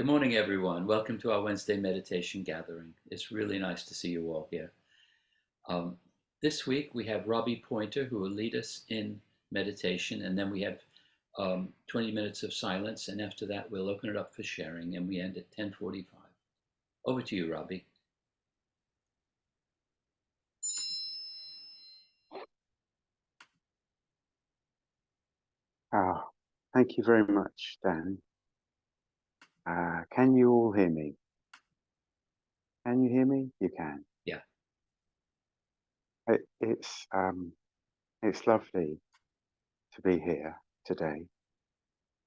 Good morning, everyone. Welcome to our Wednesday meditation gathering. It's really nice to see you all here. Um, this week we have Robbie Pointer who will lead us in meditation, and then we have 20 minutes of silence, and after that we'll open it up for sharing, and we end at 10:45. Over to you, Robbie. Oh, thank you very much, Dan. Can you all hear me? Can you hear me? You can. Yeah. It, it's lovely to be here today.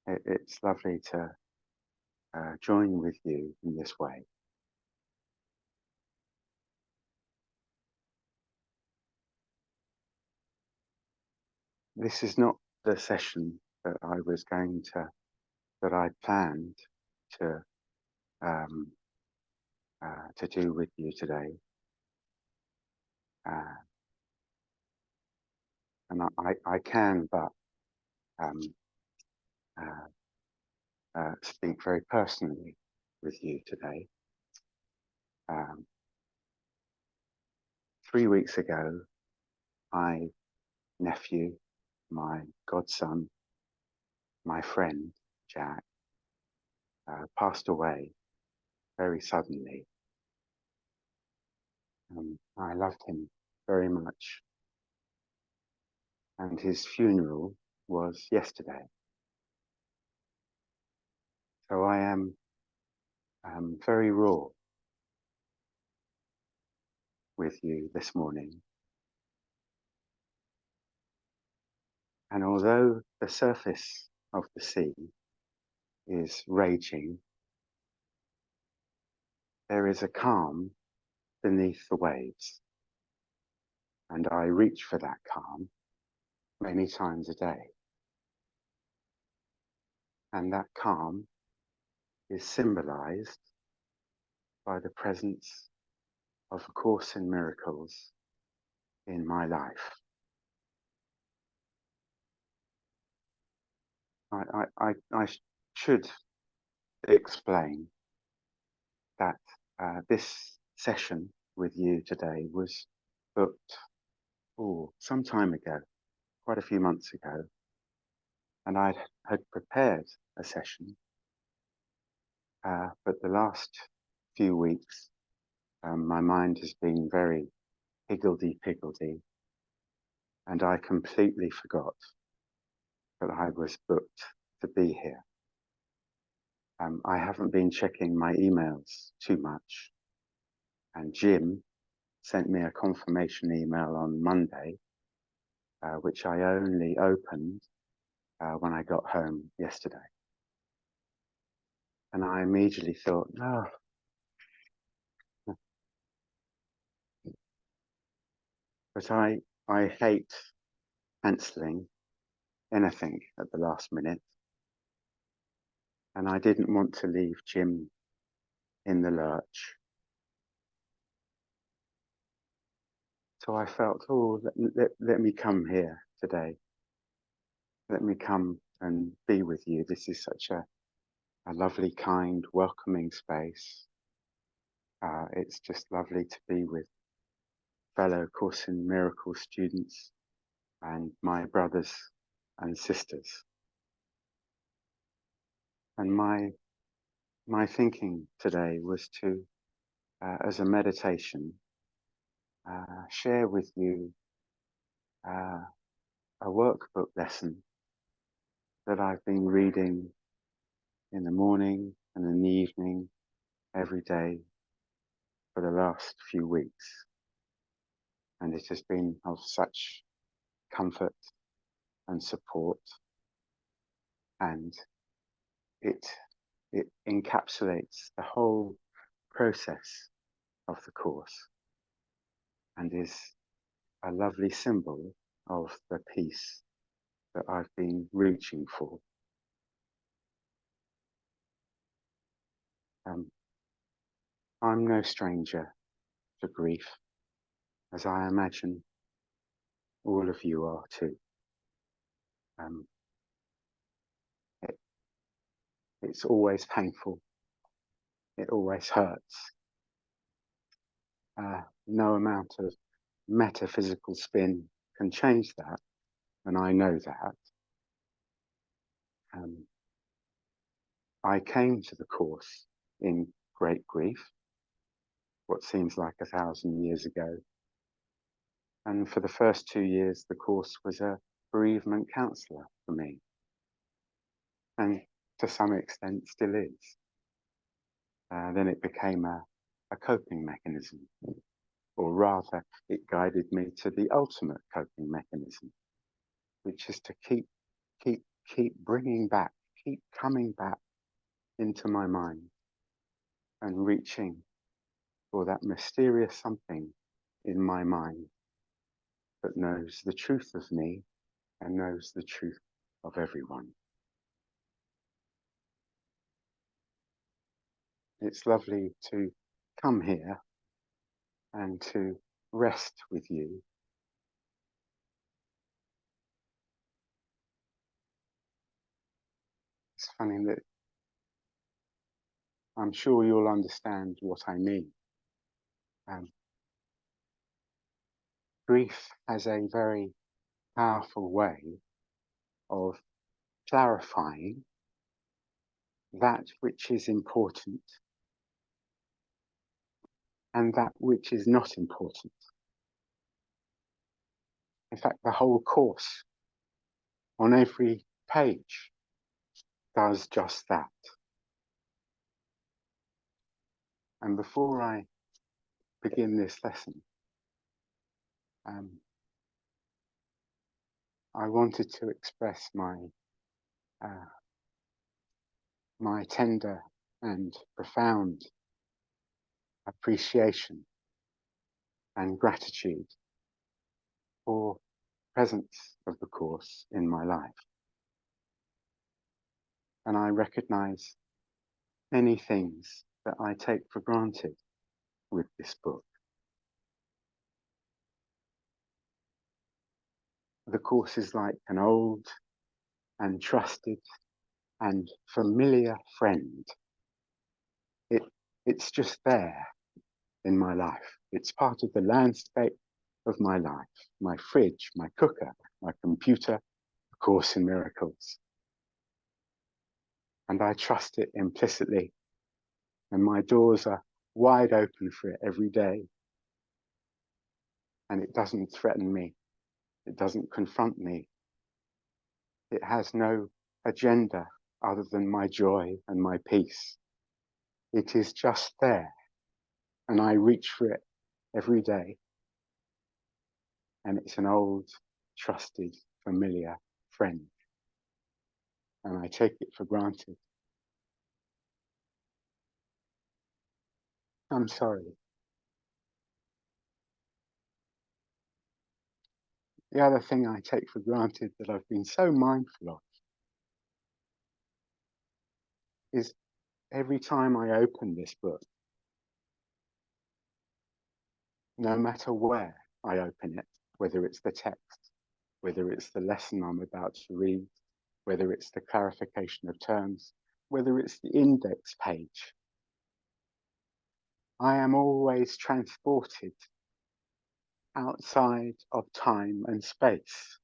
It's lovely to join with you in this way. This is not the session that I planned to um, to do with you today, uh, and I can but um, speak very personally with you today. Um, 3 weeks ago, my nephew, my godson, my friend Jack, passed away very suddenly. I loved him very much, and his funeral was yesterday. So I am very raw with you this morning. And although the surface of the sea is raging, there is a calm beneath the waves. And I reach for that calm many times a day. And that calm is symbolized by the presence of A Course in Miracles in my life. I should explain that this session with you today was booked some time ago, quite a few months ago, and I had prepared a session, but the last few weeks my mind has been very higgledy-piggledy, and I completely forgot that I was booked to be here. I haven't been checking my emails too much, and Jim sent me a confirmation email on Monday, which I only opened when I got home yesterday. And I immediately thought, no. But I hate cancelling anything at the last minute. And I didn't want to leave Jim in the lurch. So I felt, let me come here today. Let me come and be with you. This is such a lovely, kind, welcoming space. It's just lovely to be with fellow Course in Miracles students and my brothers and sisters. And my thinking today was to, as a meditation, share with you a workbook lesson that I've been reading in the morning and in the evening every day for the last few weeks. And it has been of such comfort and support, and it encapsulates the whole process of the course and is a lovely symbol of the peace that I've been reaching for. I'm no stranger to grief, as I imagine all of you are too. It's always painful it always hurts. No amount of metaphysical spin can change that, and I know that. I came to the course in great grief, what seems like 1,000 years ago, and for the first 2 years the course was a bereavement counsellor for me, and to some extent still is. Then it became a coping mechanism, or rather it guided me to the ultimate coping mechanism, which is to keep bringing back, keep coming back into my mind and reaching for that mysterious something in my mind that knows the truth of me and knows the truth of everyone. It's lovely to come here and to rest with you. It's funny that I'm sure you'll understand what I mean. Grief has a very powerful way of clarifying that which is important and that which is not important. In fact, the whole course on every page does just that. And before I begin this lesson, I wanted to express my tender and profound appreciation and gratitude for the presence of the course in my life. And I recognize many things that I take for granted with this book. The course is like an old and trusted and familiar friend. It's just there in my life. It's part of the landscape of my life, my fridge, my cooker, my computer, A Course in Miracles. And I trust it implicitly, and my doors are wide open for it every day. And it doesn't threaten me. It doesn't confront me. It has no agenda other than my joy and my peace. It is just there, and I reach for it every day. And it's an old, trusted, familiar friend. And I take it for granted. I'm sorry. The other thing I take for granted that I've been so mindful of is every time I open this book, no matter where I open it, whether it's the text, whether it's the lesson I'm about to read, whether it's the clarification of terms, whether it's the index page, I am always transported outside of time and space.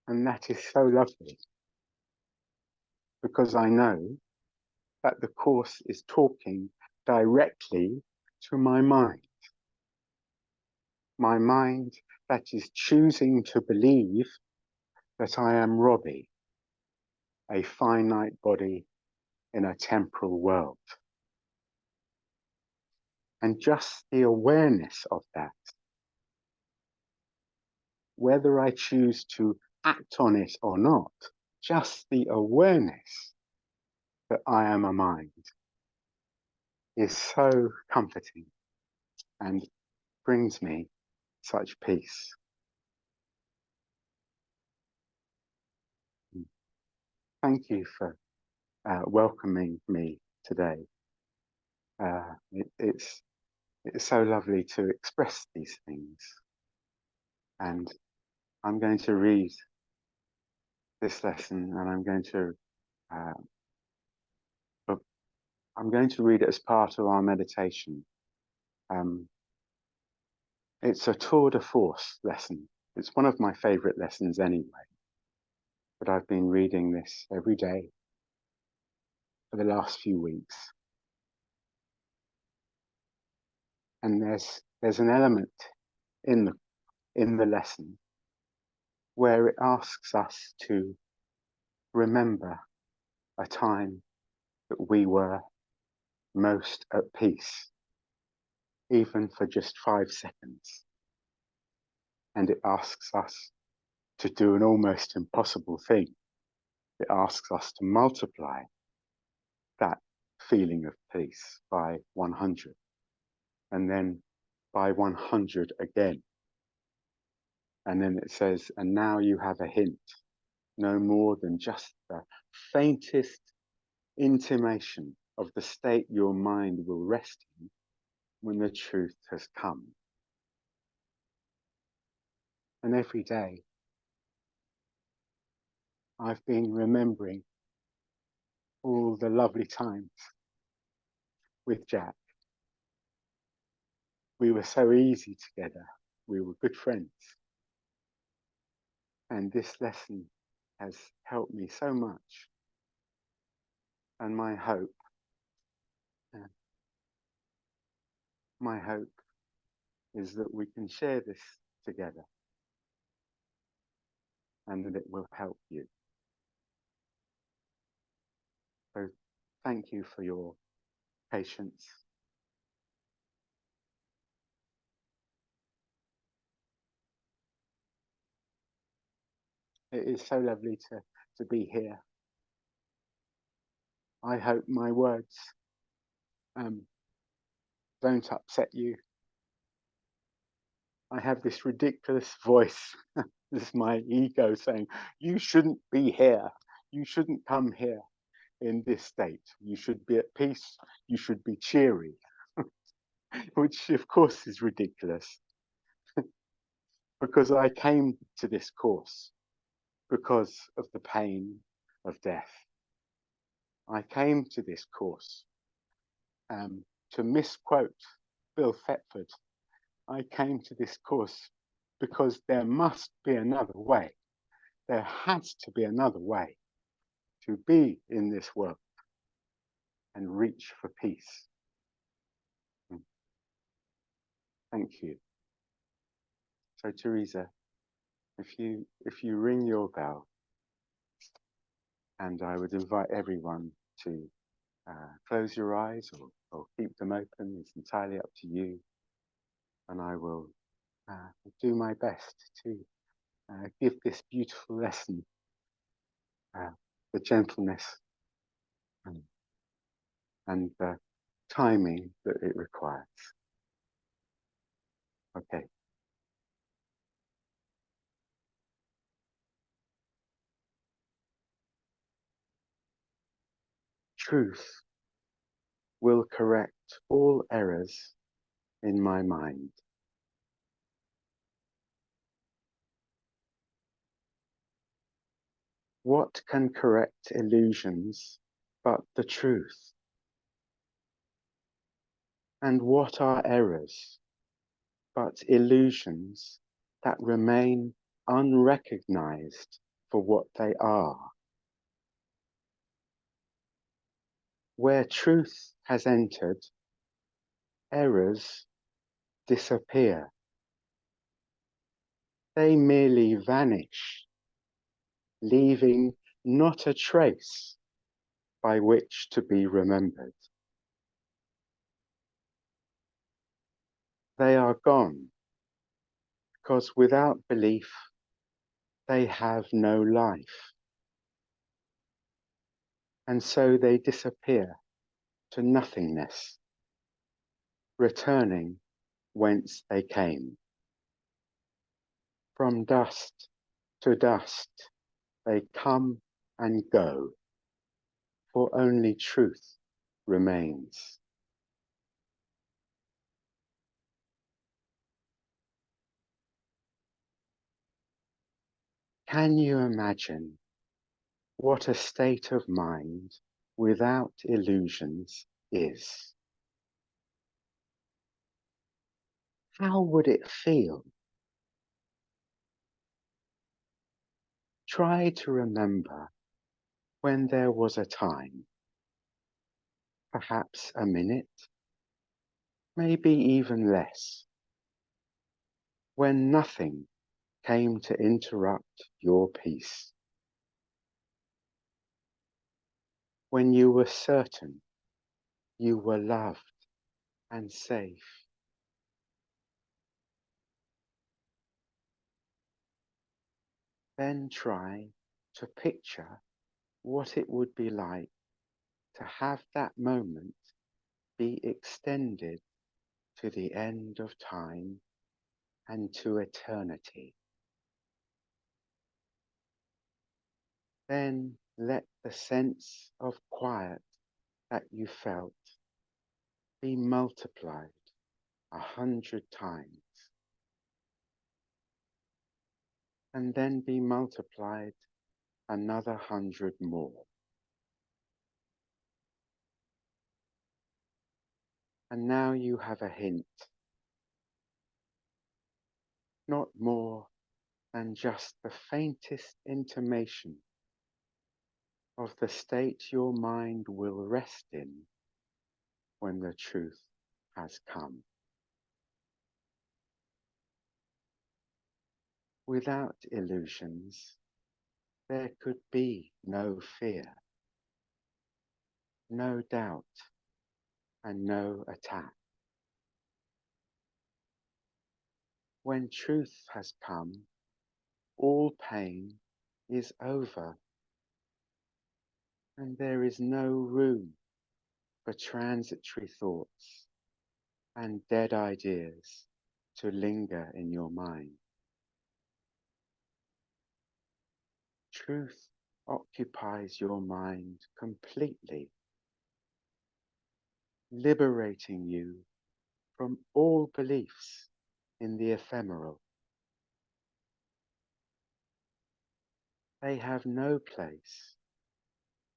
And that is so lovely, because I know that the course is talking directly to my mind that is choosing to believe that I am Robbie, a finite body in a temporal world. And just the awareness of that, whether I choose to act on it or not, just the awareness that I am a mind is so comforting and brings me such peace. Thank you for welcoming me today. It's so lovely to express these things. And I'm going to read this lesson, and I'm going to I'm going to read it as part of our meditation. It's a tour de force lesson. It's one of my favorite lessons anyway, but I've been reading this every day for the last few weeks. And there's an element in the lesson where it asks us to remember a time that we were most at peace, even for just 5 seconds. And it asks us to do an almost impossible thing. It asks us to multiply that feeling of peace by 100, and then by 100 again. And then it says, and now you have a hint, no more than just the faintest intimation of the state your mind will rest in when the truth has come. And every day, I've been remembering all the lovely times with Jack. We were so easy together. We were good friends. And this lesson has helped me so much. And uh, my hope is that we can share this together and that it will help you. So thank you for your patience. It is so lovely to be here. I hope my words don't upset you. I have this ridiculous voice. This is my ego saying, you shouldn't be here. You shouldn't come here in this state. You should be at peace. You should be cheery, which of course is ridiculous because I came to this course because of the pain of death. I came to this course to misquote Bill Thetford. I came to this course because there must be another way. There has to be another way to be in this world and reach for peace. Thank you. So Teresa, if you ring your bell, and I would invite everyone to close your eyes or keep them open. It's entirely up to you. And I will do my best to give this beautiful lesson the gentleness and the timing that it requires. Okay. Truth will correct all errors in my mind. What can correct illusions but the truth? And what are errors but illusions that remain unrecognized for what they are? Where truth has entered, errors disappear. They merely vanish, leaving not a trace by which to be remembered. They are gone because without belief, they have no life. And so they disappear to nothingness, returning whence they came. From dust to dust they come and go, for only truth remains. Can you imagine what a state of mind without illusions is, how would it feel? Try to remember when there was a time, perhaps a minute, maybe even less, when nothing came to interrupt your peace, when you were certain you were loved and safe. Then try to picture what it would be like to have that moment be extended to the end of time and to eternity. Then let the sense of quiet that you felt be multiplied 100 times, and then be multiplied another 100 more. And now you have a hint, not more than just the faintest intimation of the state your mind will rest in when the truth has come. Without illusions, there could be no fear, no doubt, and no attack. When truth has come, all pain is over, and there is no room for transitory thoughts and dead ideas to linger in your mind. Truth occupies your mind completely, liberating you from all beliefs in the ephemeral. They have no place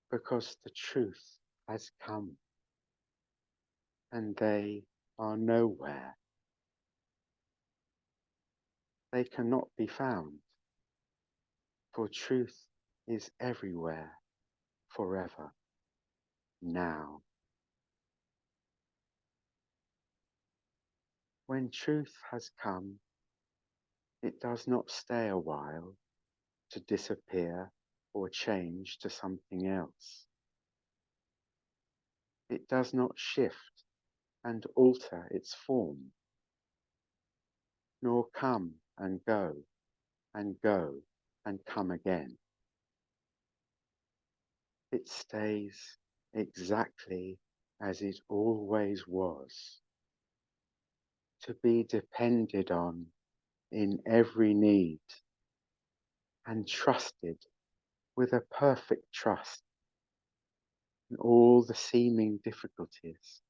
because the truth has come, and they are nowhere. They cannot be found, for truth is everywhere, forever, now. When truth has come, it does not stay a while to disappear or change to something else. It does not shift and alter its form, nor come and go and go and come again. It stays exactly as it always was, to be depended on in every need and trusted with a perfect trust in all the seeming difficulties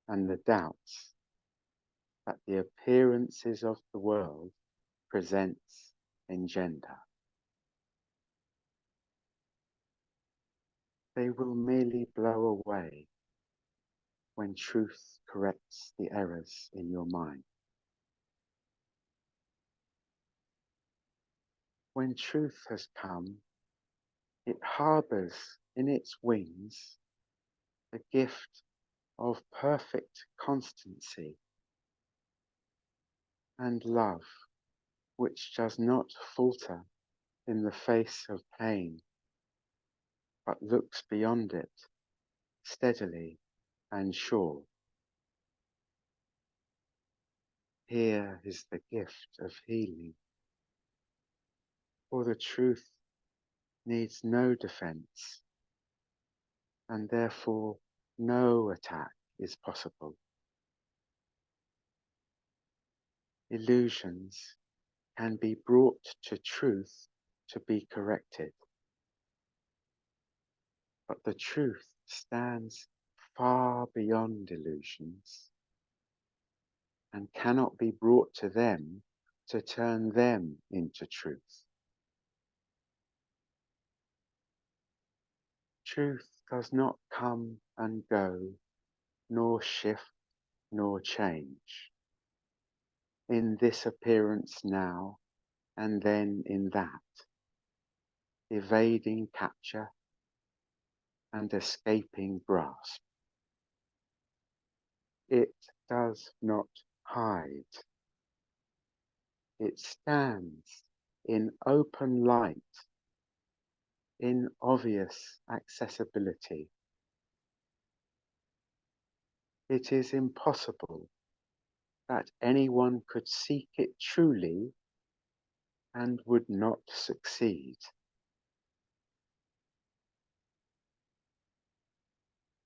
and the doubts that the appearances of the world presents engender. They will merely blow away when truth corrects the errors in your mind. When truth has come, it harbors in its wings the gift of perfect constancy and love, which does not falter in the face of pain, but looks beyond it steadily and sure. Here is the gift of healing, for the truth needs no defense, and therefore no attack is possible. Illusions can be brought to truth to be corrected, but the truth stands far beyond illusions and cannot be brought to them to turn them into truth. Truth does not come and go nor shift, nor change, in this appearance now and then in that, evading capture and escaping grasp. It does not hide. It stands in open light, in obvious accessibility. It is impossible that anyone could seek it truly and would not succeed.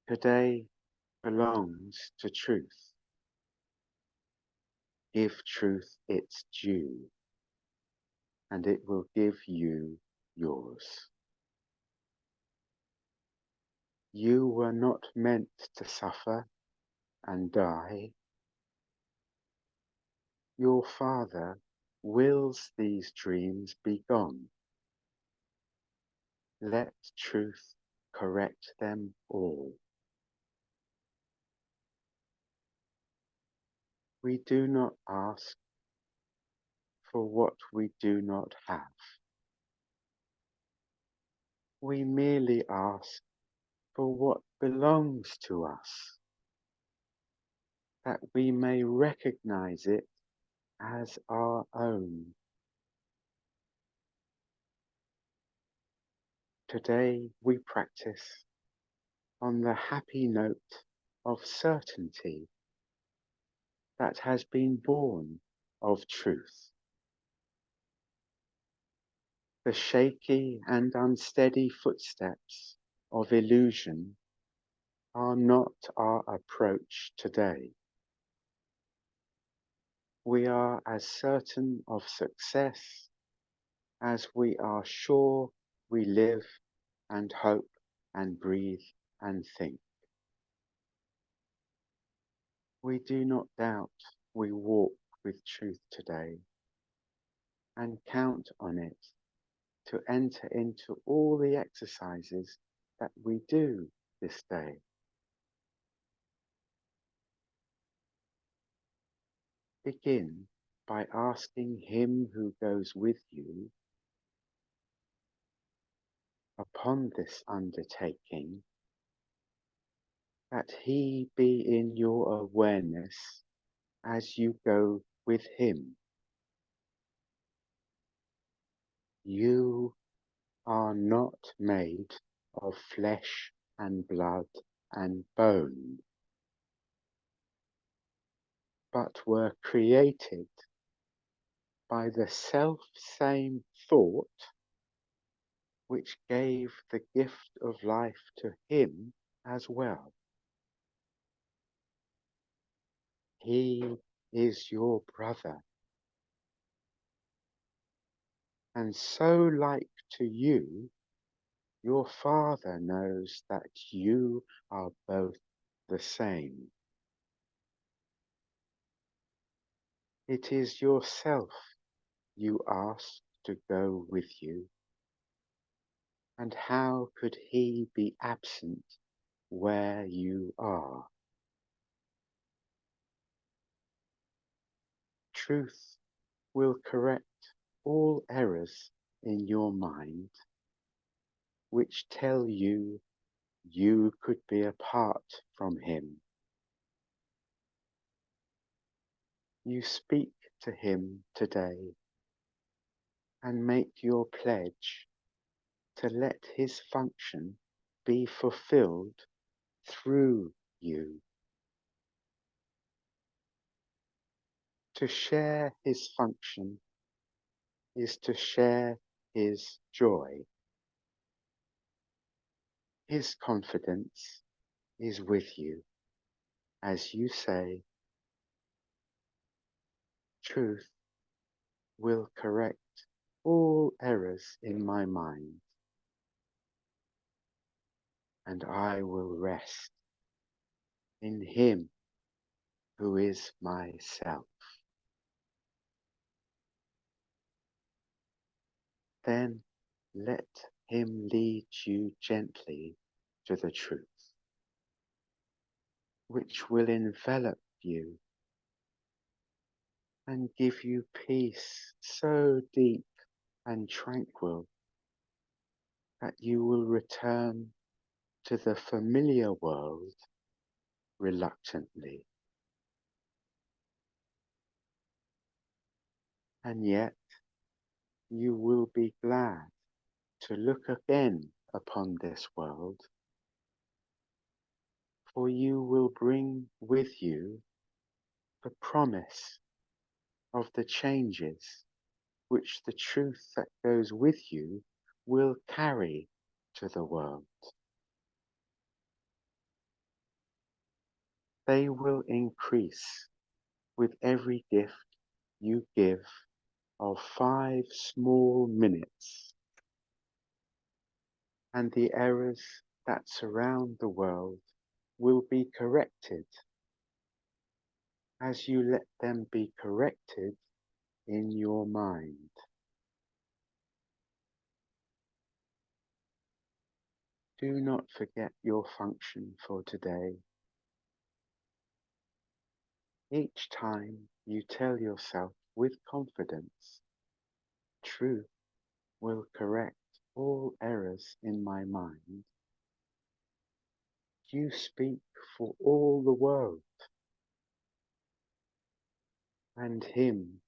Today belongs to truth. Give truth its due, and it will give you yours. You were not meant to suffer and die. Your Father wills these dreams be gone. Let truth correct them all. We do not ask for what we do not have. We merely ask for what belongs to us, that we may recognize it as our own. Today we practice on the happy note of certainty that has been born of truth. The shaky and unsteady footsteps of illusion are not our approach today. We are as certain of success as we are sure we live and hope and breathe and think. We do not doubt we walk with truth today and count on it to enter into all the exercises that we do this day. Begin by asking Him who goes with you upon this undertaking that He be in your awareness as you go with Him. You are not made of flesh and blood and bone, but were created by the self-same thought which gave the gift of life to Him as well. He is your brother, and so like to you, your Father knows that you are both the same. It is yourself you ask to go with you, and how could He be absent where you are? Truth will correct all errors in your mind which tell you you could be apart from Him. You speak to Him today and make your pledge to let His function be fulfilled through you. To share His function is to share His joy. His confidence is with you as you say, truth will correct all errors in my mind, and I will rest in Him who is myself. Then let Him lead you gently to the truth. which will envelop you and give you peace so deep and tranquil that you will return to the familiar world reluctantly. And yet you will be glad to look again upon this world, for you will bring with you the promise of the changes which the truth that goes with you will carry to the world. They will increase with every gift you give of 5 small minutes, and the errors that surround the world will be corrected as you let them be corrected in your mind. Do not forget your function for today. Each time you tell yourself with confidence, truth will correct all errors in my mind, you speak for all the world, and him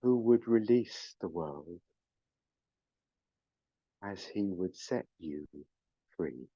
who would release the world as he would set you free.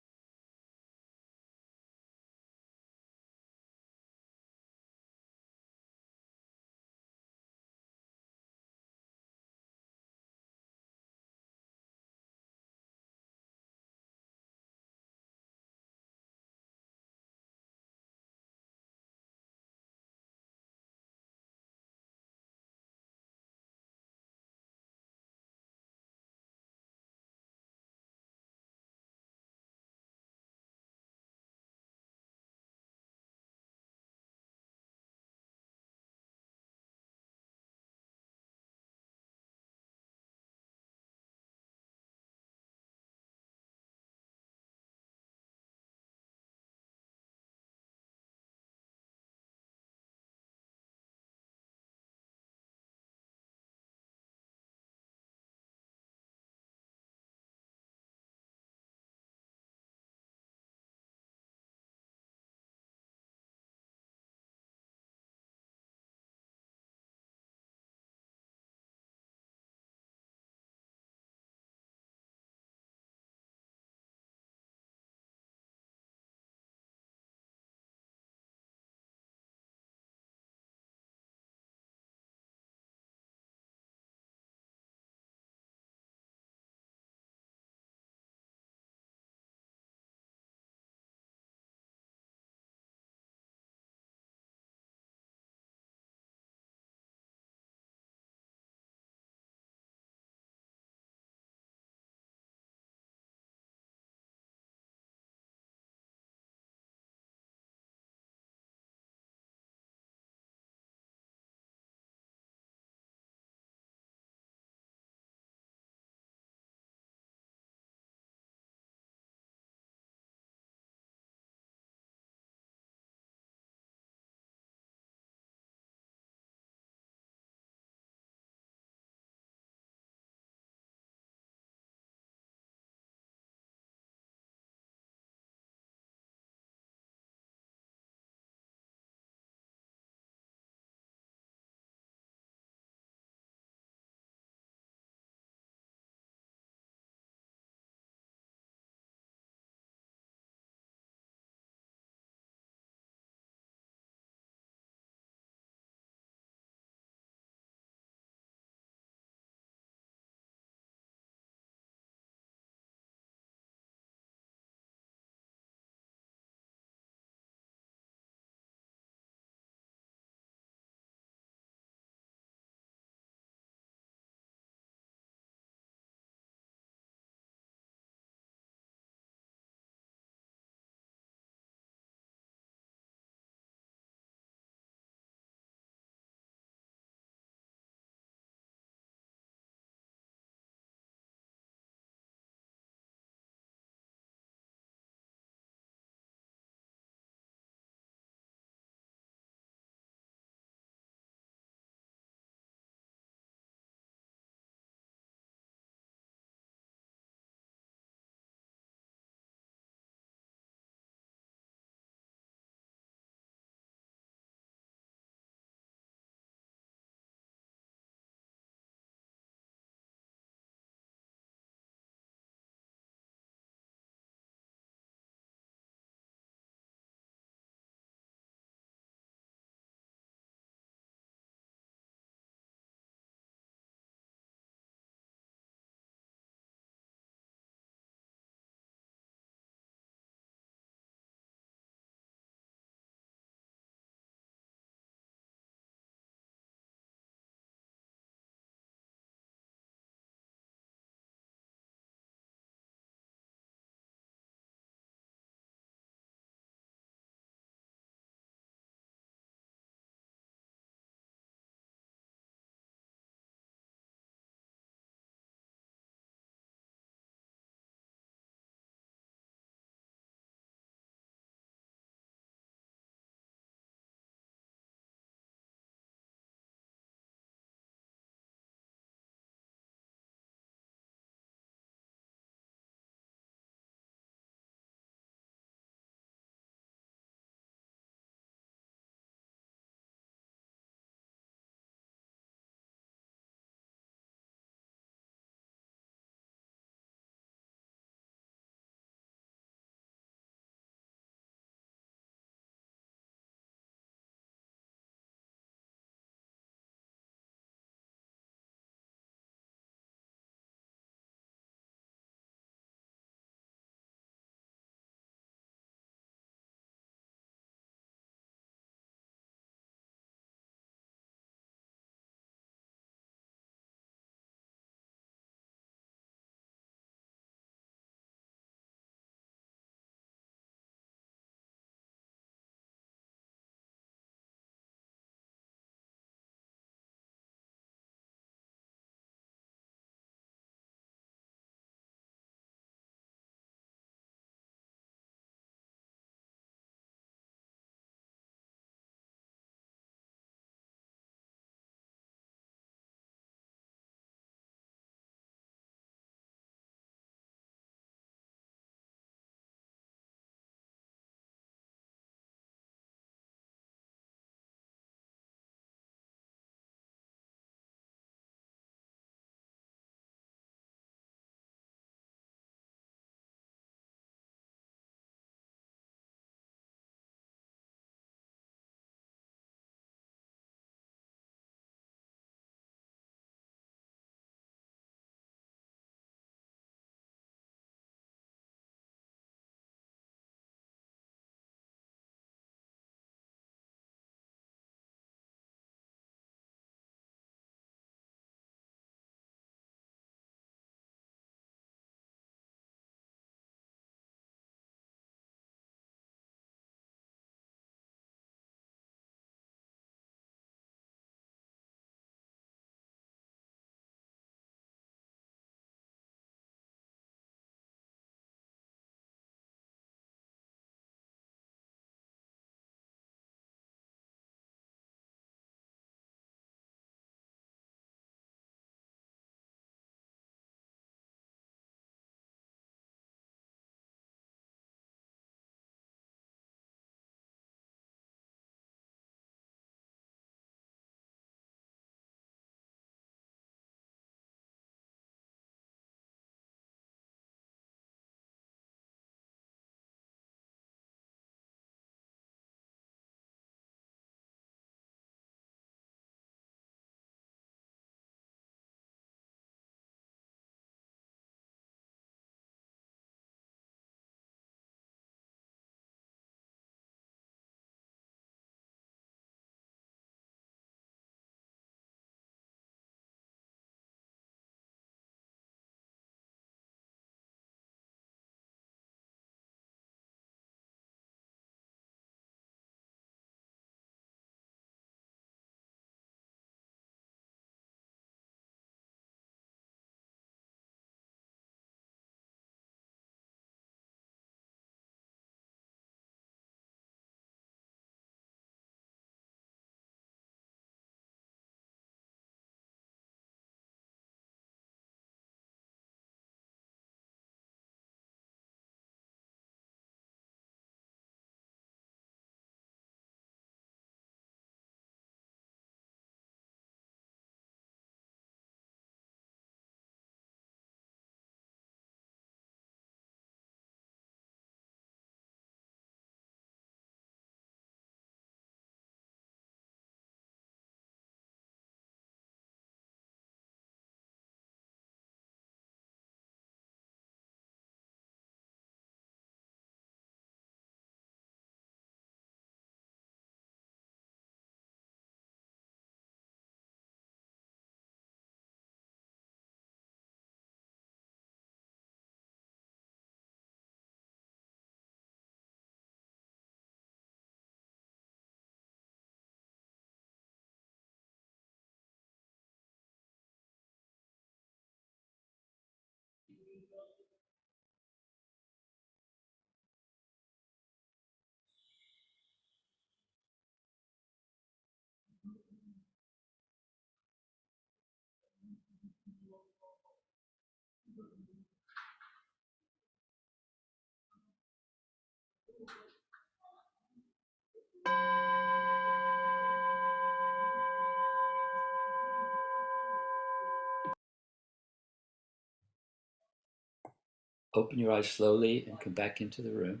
Open your eyes slowly and come back into the room.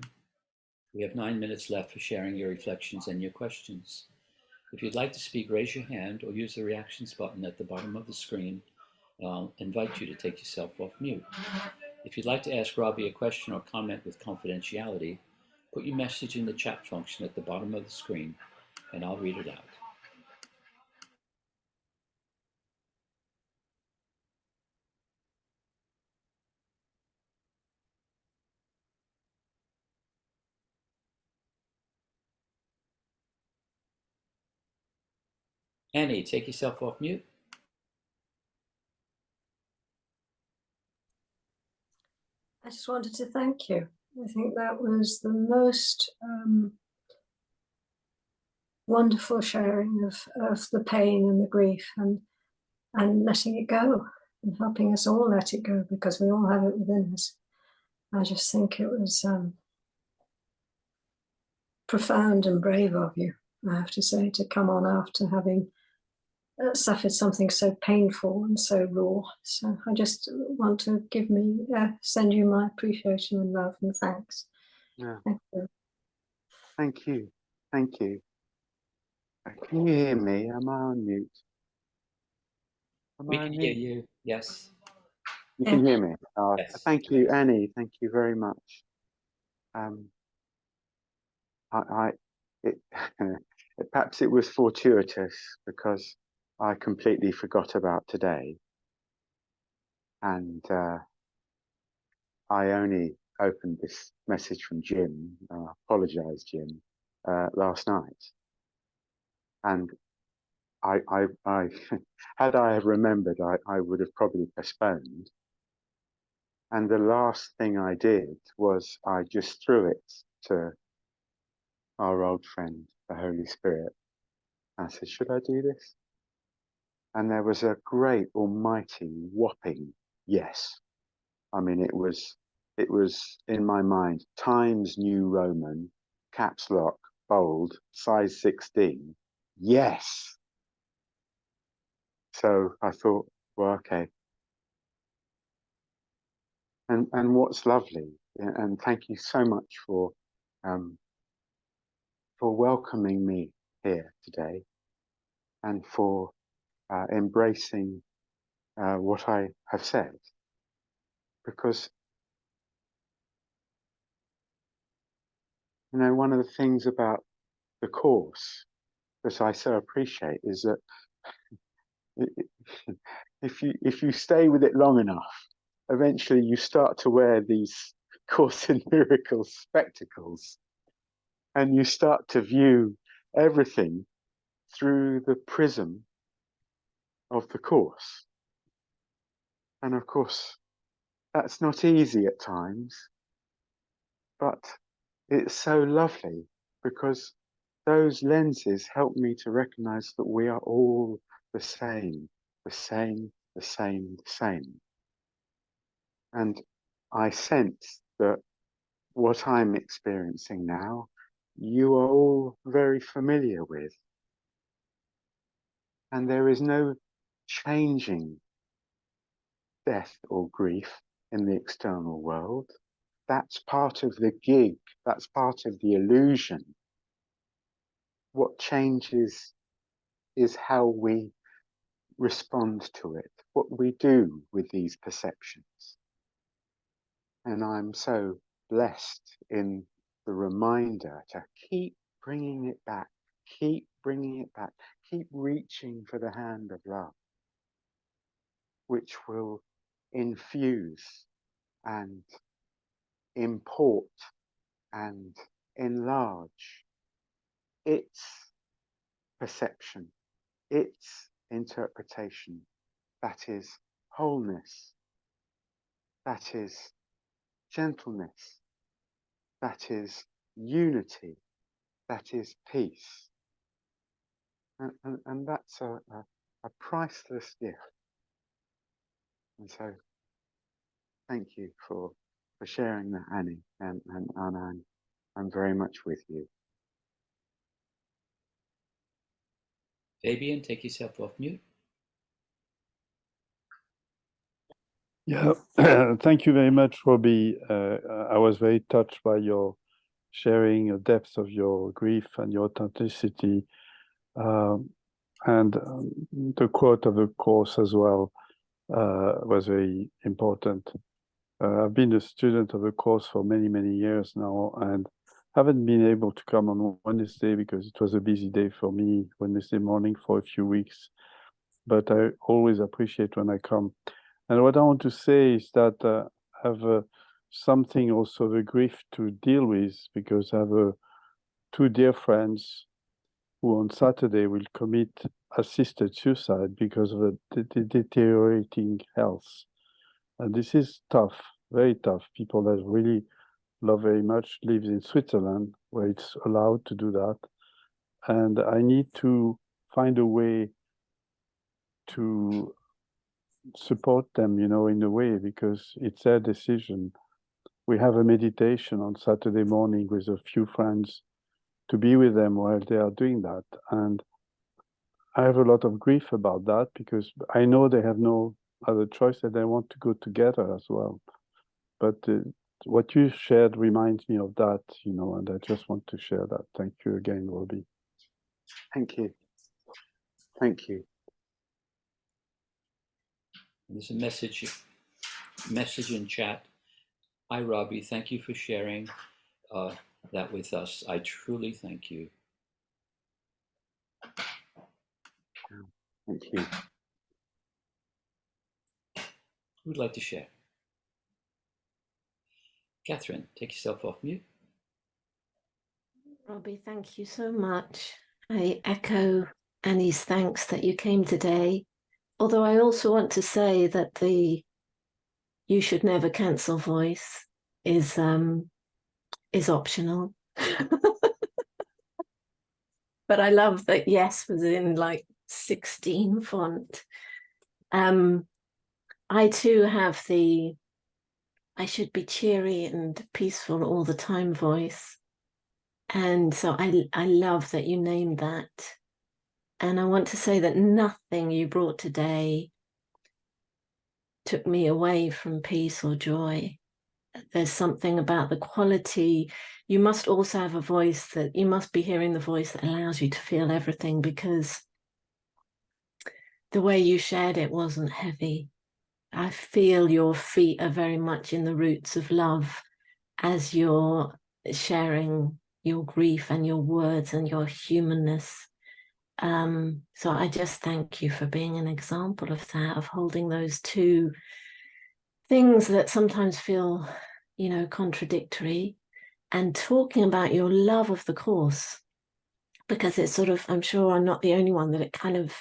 We have 9 minutes left for sharing your reflections and your questions. If you'd like to speak, raise your hand or use the reactions button at the bottom of the screen, and I'll invite you to take yourself off mute. If you'd like to ask Robbie a question or comment with confidentiality, put your message in the chat function at the bottom of the screen, and I'll read it out. Annie, take yourself off mute. I just wanted to thank you. I think that was the most wonderful sharing of the pain and the grief and letting it go and helping us all let it go, because we all have it within us. I just think it was profound and brave of you, I have to say, to come on after having suffered something so painful and so raw. So I just want to send you my appreciation and love and thanks. Yeah. Thank you. Thank you. Thank you. Can you hear me? Am I on mute? We can hear you, yes. You can hear me? Yes. Thank you, Annie. Thank you very much. Perhaps it was fortuitous because I completely forgot about today, and I only opened this message from Jim. Apologise, Jim, last night, and I had I remembered, I would have probably postponed. And the last thing I did was I just threw it to our old friend, the Holy Spirit. I said, should I do this? And there was a great, almighty, whopping yes. I mean, it was in my mind, Times New Roman, caps lock, bold, size 16. Yes. So I thought, well, okay. And what's lovely, and thank you so much for welcoming me here today, and for embracing what I have said, because you know, one of the things about the course that I so appreciate is that if you stay with it long enough, eventually you start to wear these Course in Miracles spectacles, and you start to view everything through the prism of the course. And of course, that's not easy at times, but it's so lovely because those lenses help me to recognize that we are all the same, the same, the same, the same. And I sense that what I'm experiencing now, you are all very familiar with. And there is no changing death or grief in the external world. That's part of the gig, that's part of the illusion. What changes is how we respond to it, what we do with these perceptions. And I'm so blessed in the reminder to keep bringing it back, keep bringing it back, keep reaching for the hand of love, which will infuse and import and enlarge its perception, its interpretation. That is wholeness, that is gentleness, that is unity, that is peace. And that's a priceless gift. And so thank you for sharing that, Annie, and I'm very much with you. Fabian, take yourself off mute. Yeah, thank you very much, Robbie. I was very touched by your sharing the depth of your grief and your authenticity, and the quote of the course as well was very important. I've been a student of the course for many, many years now, and haven't been able to come on Wednesday because it was a busy day for me, Wednesday morning for a few weeks. But I always appreciate when I come. And what I want to say is that I have something also the grief to deal with, because I have two dear friends who on Saturday will commit assisted suicide because of the deteriorating health. And this is tough, very tough. People that really love very much lives in Switzerland, where it's allowed to do that. And I need to find a way to support them, in a way, because it's their decision. We have a meditation on Saturday morning with a few friends to be with them while they are doing that. And I have a lot of grief about that, because I know they have no other choice, and they want to go together as well. But what you shared reminds me of that, and I just want to share that. Thank you again, Robbie. Thank you. Thank you. There's a message in chat. Hi, Robbie. Thank you for sharing that with us. I truly thank you. Thank you. Who would like to share? Catherine, take yourself off mute. Robbie, thank you so much. I echo Annie's thanks that you came today. Although I also want to say that the "you should never cancel" voice is optional. But I love that yes was in like 16 font. I too have the "I should be cheery and peaceful all the time" voice. And so I love that you named that. And I want to say that nothing you brought today took me away from peace or joy. There's something about the quality. You must also have a voice that you must be hearing, the voice that allows you to feel everything, because the way you shared it wasn't heavy. I feel your feet are very much in the roots of love as you're sharing your grief and your words and your humanness. So I just thank you for being an example of that, of holding those two things that sometimes feel, contradictory, and talking about your love of the course, because it's sort of, I'm sure I'm not the only one that it kind of,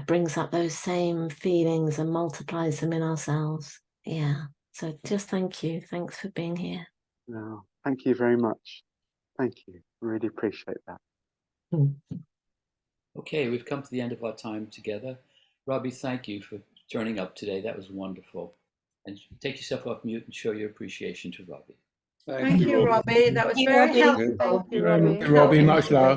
brings up those same feelings and multiplies them in ourselves. Yeah. So just thank you. Thanks for being here. No, thank you very much. Thank you. Really appreciate that. Okay, we've come to the end of our time together. Robbie, thank you for turning up today. That was wonderful. And take yourself off mute and show your appreciation to Robbie. Thank you, Robbie. That was very helpful. Thank you, Robbie. Robbie, much love.